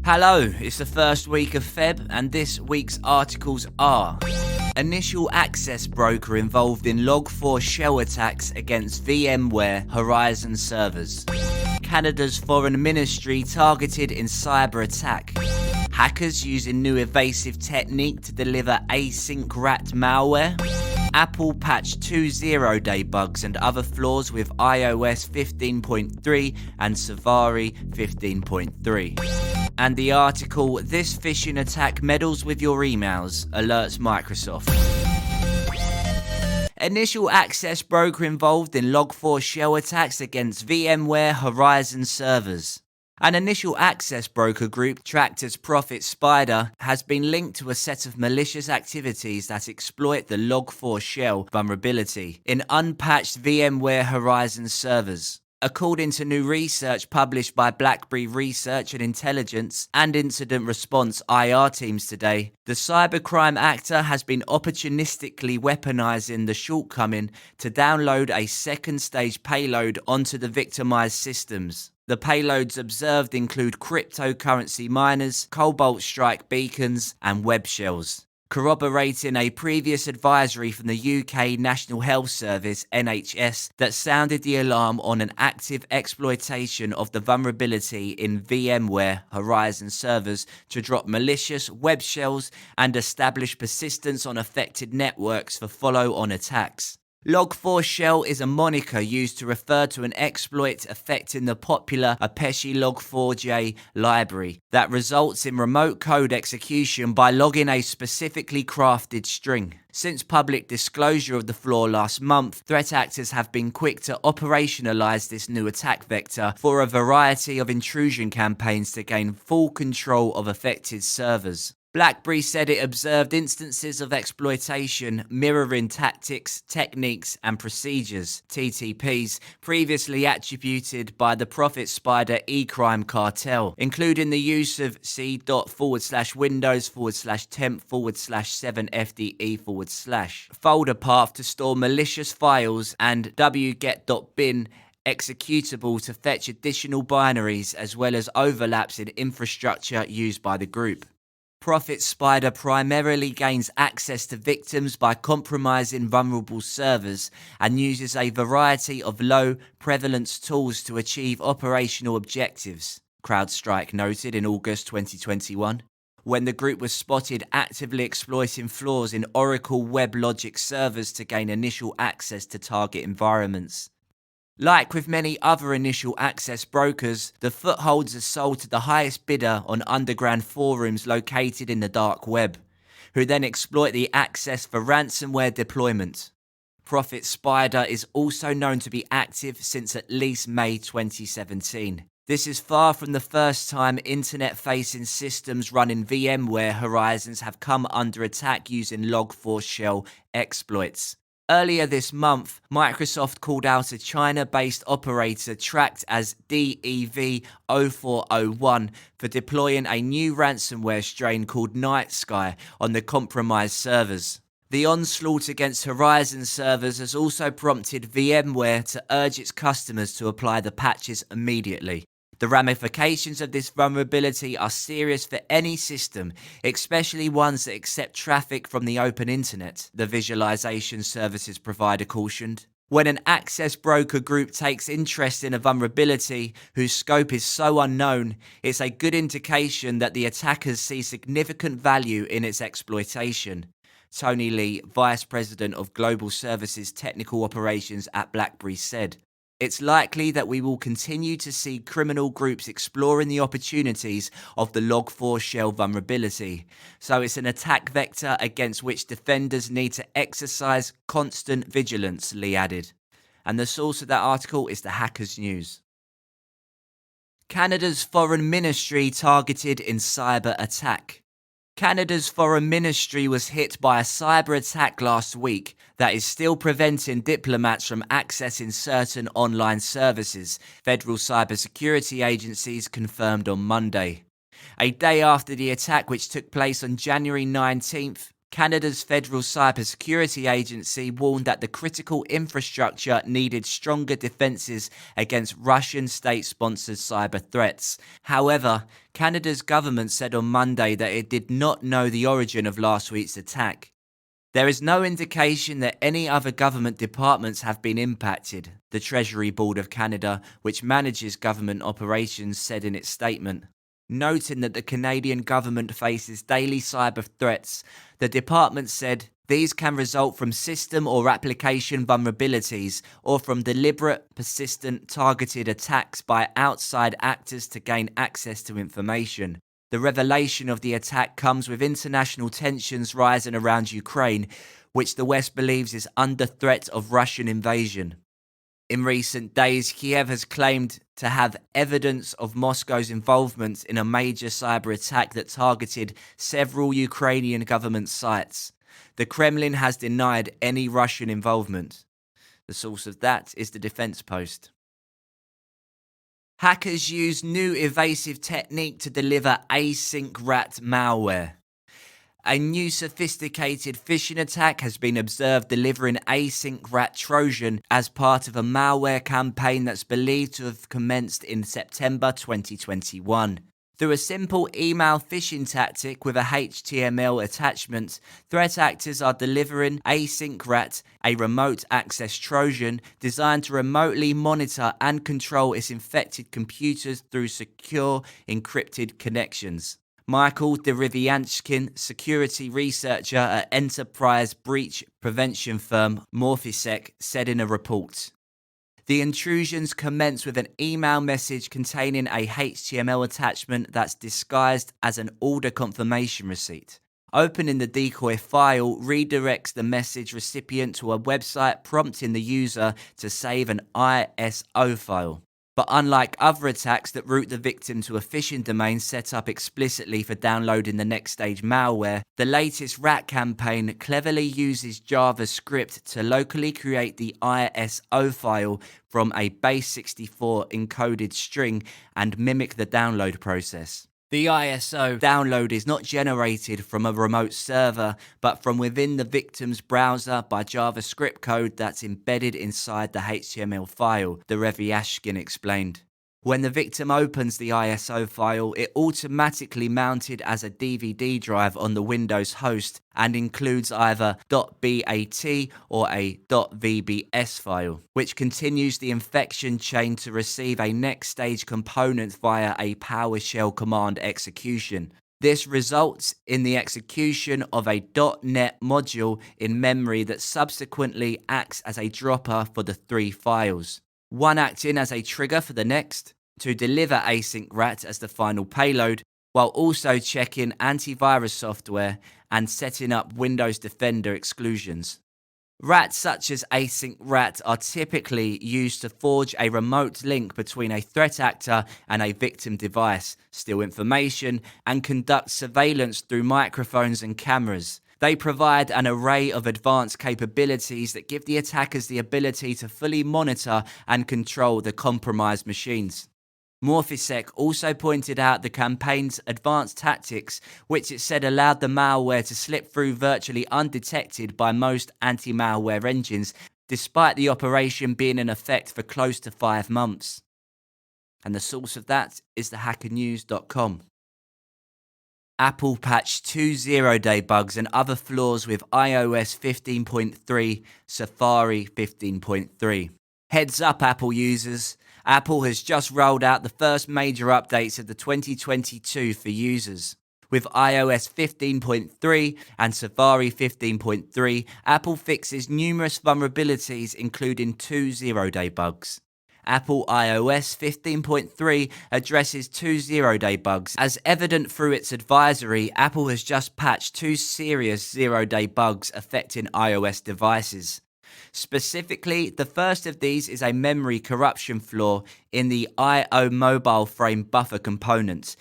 Hello, it's the first week of Feb and this week's articles are: Initial access broker involved in Log4 shell attacks against VMware Horizon servers. Canada's foreign ministry targeted in cyber attack. Hackers using new evasive technique to deliver AsyncRAT malware. Apple patched 2 zero-day bugs and other flaws with iOS 15.3 and Safari 15.3. And the article, "This phishing attack meddles with your emails, alerts Microsoft." Initial access broker involved in Log4 shell attacks against VMware Horizon servers. An initial access broker group tracked as Profit Spider has been linked to a set of malicious activities that exploit the Log4 shell vulnerability in unpatched VMware Horizon servers. According to new research published by BlackBerry Research and Intelligence and Incident Response IR teams today, the cybercrime actor has been opportunistically weaponizing the shortcoming to download a second-stage payload onto the victimized systems. The payloads observed include cryptocurrency miners, Cobalt Strike beacons, and web shells, corroborating a previous advisory from the UK National Health Service (NHS) that sounded the alarm on an active exploitation of the vulnerability in VMware Horizon servers to drop malicious web shells and establish persistence on affected networks for follow-on attacks. Log4 shell is a moniker used to refer to an exploit affecting the popular Apache Log4j library that results in remote code execution by logging a specifically crafted string. Since public disclosure of the flaw last month, threat actors have been quick to operationalize this new attack vector for a variety of intrusion campaigns to gain full control of affected servers. BlackBerry said it observed instances of exploitation mirroring tactics, techniques, and procedures (TTPs) previously attributed by the Profit Spider e-crime cartel, including the use of c.windows/temp/7fde/ folder path to store malicious files and wget.bin executable to fetch additional binaries, as well as overlaps in infrastructure used by the group. Profit Spider primarily gains access to victims by compromising vulnerable servers and uses a variety of low-prevalence tools to achieve operational objectives, CrowdStrike noted in August 2021, when the group was spotted actively exploiting flaws in Oracle WebLogic servers to gain initial access to target environments. Like with many other initial access brokers, the footholds are sold to the highest bidder on underground forums located in the dark web, who then exploit the access for ransomware deployment. Profit Spider is also known to be active since at least May 2017. This is far from the first time internet-facing systems running VMware Horizons have come under attack using Log4 shell exploits. Earlier this month, Microsoft called out a China-based operator tracked as DEV0401 for deploying a new ransomware strain called Night Sky on the compromised servers. The onslaught against Horizon servers has also prompted VMware to urge its customers to apply the patches immediately. The ramifications of this vulnerability are serious for any system, especially ones that accept traffic from the open internet, the visualization services provider cautioned. When an access broker group takes interest in a vulnerability whose scope is so unknown, it's a good indication that the attackers see significant value in its exploitation. Tony Lee, Vice President of Global Services Technical Operations at BlackBerry, said, "It's likely that we will continue to see criminal groups exploring the opportunities of the Log4 shell vulnerability, so it's an attack vector against which defenders need to exercise constant vigilance," Lee added. And the source of that article is the Hackers News. Canada's foreign ministry targeted in cyber attack. Canada's foreign ministry was hit by a cyber attack last week that is still preventing diplomats from accessing certain online services, federal cybersecurity agencies confirmed on Monday. A day after the attack, which took place on January 19th, Canada's Federal Cybersecurity Agency warned that the critical infrastructure needed stronger defences against Russian state-sponsored cyber threats. However, Canada's government said on Monday that it did not know the origin of last week's attack. There is no indication that any other government departments have been impacted, the Treasury Board of Canada, which manages government operations, said in its statement. Noting that the Canadian government faces daily cyber threats, the department said these can result from system or application vulnerabilities or from deliberate, persistent, targeted attacks by outside actors to gain access to information. The revelation of the attack comes with international tensions rising around Ukraine, which the West believes is under threat of Russian invasion. In recent days, Kiev has claimed to have evidence of Moscow's involvement in a major cyber attack that targeted several Ukrainian government sites. The Kremlin has denied any Russian involvement. The source of that is the Defense Post. Hackers use new evasive technique to deliver AsyncRAT malware. A new sophisticated phishing attack has been observed delivering AsyncRAT Trojan as part of a malware campaign that's believed to have commenced in September 2021. Through a simple email phishing tactic with a HTML attachment, threat actors are delivering AsyncRAT, a remote access Trojan designed to remotely monitor and control its infected computers through secure encrypted connections. Michael Derivianchkin, security researcher at enterprise breach prevention firm Morphisec, said in a report. The intrusions commence with an email message containing a HTML attachment that's disguised as an order confirmation receipt. Opening the decoy file redirects the message recipient to a website prompting the user to save an ISO file. But unlike other attacks that route the victim to a phishing domain set up explicitly for downloading the next stage malware, the latest rat campaign cleverly uses JavaScript to locally create the ISO file from a base64 encoded string and mimic the download process. The ISO download is not generated from a remote server, but from within the victim's browser by JavaScript code that's embedded inside the HTML file, Derivianchkin explained. When the victim opens the ISO file, it automatically mounted as a DVD drive on the Windows host and includes either .bat or a .vbs file, which continues the infection chain to receive a next stage component via a PowerShell command execution. This results in the execution of a .NET module in memory that subsequently acts as a dropper for the three files, one acting as a trigger for the next, to deliver AsyncRAT as the final payload, while also checking antivirus software and setting up Windows Defender exclusions. Rats such as AsyncRAT are typically used to forge a remote link between a threat actor and a victim device, steal information, and conduct surveillance through microphones and cameras. They provide an array of advanced capabilities that give the attackers the ability to fully monitor and control the compromised machines. Morphisec also pointed out the campaign's advanced tactics, which it said allowed the malware to slip through virtually undetected by most anti-malware engines, despite the operation being in effect for close to 5 months. And the source of that is thehackernews.com. Apple patched 2 zero-day bugs and other flaws with iOS 15.3, Safari 15.3. Heads up, Apple users. Apple has just rolled out the first major updates of the 2022 for users. With iOS 15.3 and Safari 15.3, Apple fixes numerous vulnerabilities, including 2 zero-day bugs. Apple iOS 15.3 addresses 2 zero-day bugs. As evident through its advisory, Apple has just patched 2 serious zero-day bugs affecting iOS devices. Specifically, the first of these is a memory corruption flaw in the I/O mobile frame buffer component.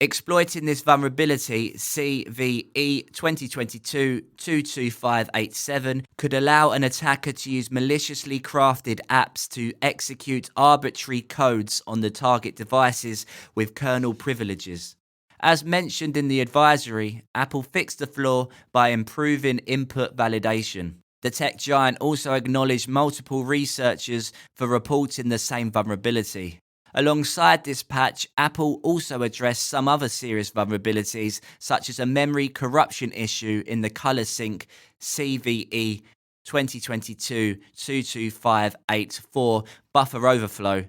Exploiting this vulnerability, CVE 2022-22587 could allow an attacker to use maliciously crafted apps to execute arbitrary codes on the target devices with kernel privileges. As mentioned in the advisory, Apple fixed the flaw by improving input validation. The tech giant also acknowledged multiple researchers for reporting the same vulnerability. Alongside this patch, Apple also addressed some other serious vulnerabilities, such as a memory corruption issue in the color sync CVE 2022-22584 buffer overflow,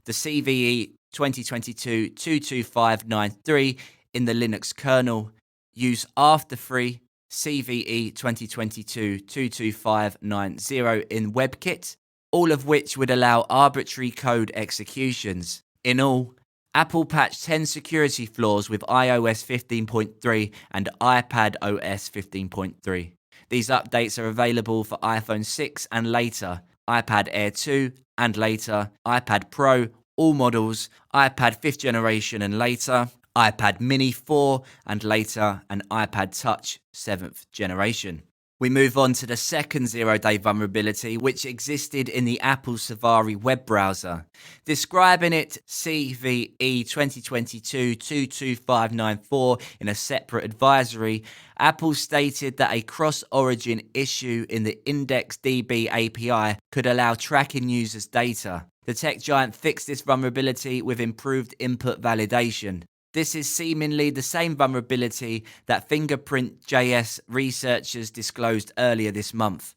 the CVE 2022-22593 in the Linux kernel, use after-free CVE 2022-22590 in WebKit, all of which would allow arbitrary code executions. In all, Apple patched 10 security flaws with iOS 15.3 and iPadOS 15.3. These updates are available for iPhone 6 and later, iPad Air 2 and later, iPad Pro, all models, iPad 5th generation and later, iPad Mini 4 and later, and iPad Touch 7th generation. We move on to the second zero-day vulnerability, which existed in the Apple Safari web browser. Describing it CVE 2022-22594 in a separate advisory, Apple stated that a cross-origin issue in the IndexedDB API could allow tracking users' data. The tech giant fixed this vulnerability with improved input validation. This is seemingly the same vulnerability that Fingerprint.js researchers disclosed earlier this month.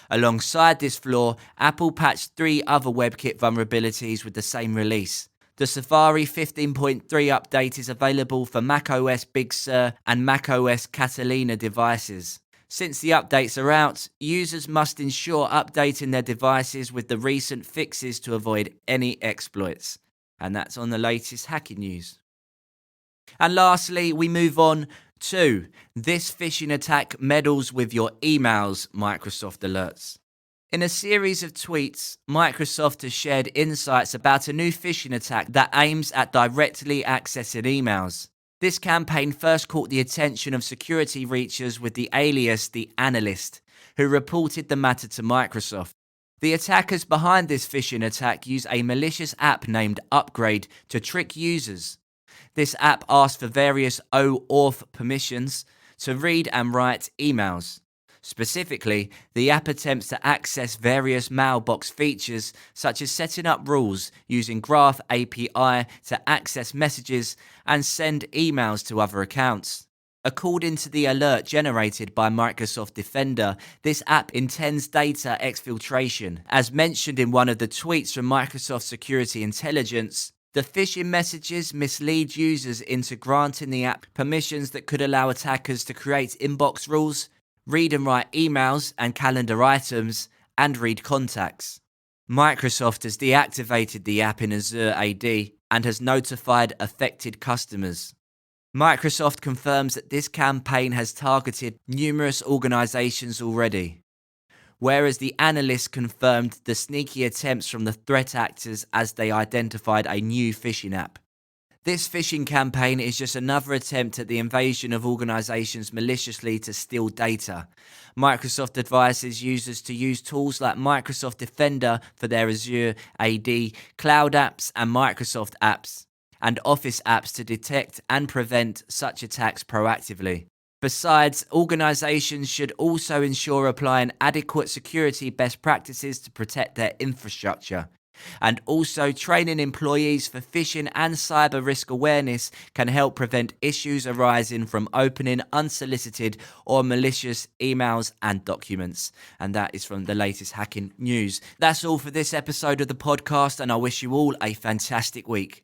Alongside this flaw, Apple patched 3 other WebKit vulnerabilities with the same release. The Safari 15.3 update is available for macOS Big Sur and macOS Catalina devices. Since the updates are out, users must ensure updating their devices with the recent fixes to avoid any exploits. And that's on the latest hacking news. And lastly, we move on to this phishing attack meddles with your emails, Microsoft alerts. In a series of tweets, Microsoft has shared insights about a new phishing attack that aims at directly accessing emails. This campaign first caught the attention of security reachers with the alias The Analyst, who reported the matter to Microsoft. The attackers behind this phishing attack use a malicious app named Upgrade to trick users. This app asks for various OAuth permissions to read and write emails. Specifically, the app attempts to access various mailbox features, such as setting up rules using Graph API to access messages and send emails to other accounts. According to the alert generated by Microsoft Defender, this app intends data exfiltration. As mentioned in one of the tweets from Microsoft Security Intelligence, the phishing messages mislead users into granting the app permissions that could allow attackers to create inbox rules, read and write emails and calendar items, and read contacts. Microsoft has deactivated the app in Azure AD and has notified affected customers. Microsoft confirms that this campaign has targeted numerous organizations already, whereas the analyst confirmed the sneaky attempts from the threat actors as they identified a new phishing app. This phishing campaign is just another attempt at the invasion of organizations maliciously to steal data. Microsoft advises users to use tools like Microsoft Defender for their Azure AD, cloud apps and Microsoft apps, and Office apps to detect and prevent such attacks proactively. Besides, organizations should also ensure applying adequate security best practices to protect their infrastructure. And also, training employees for phishing and cyber risk awareness can help prevent issues arising from opening unsolicited or malicious emails and documents. And that is from the latest hacking news. That's all for this episode of the podcast, and I wish you all a fantastic week.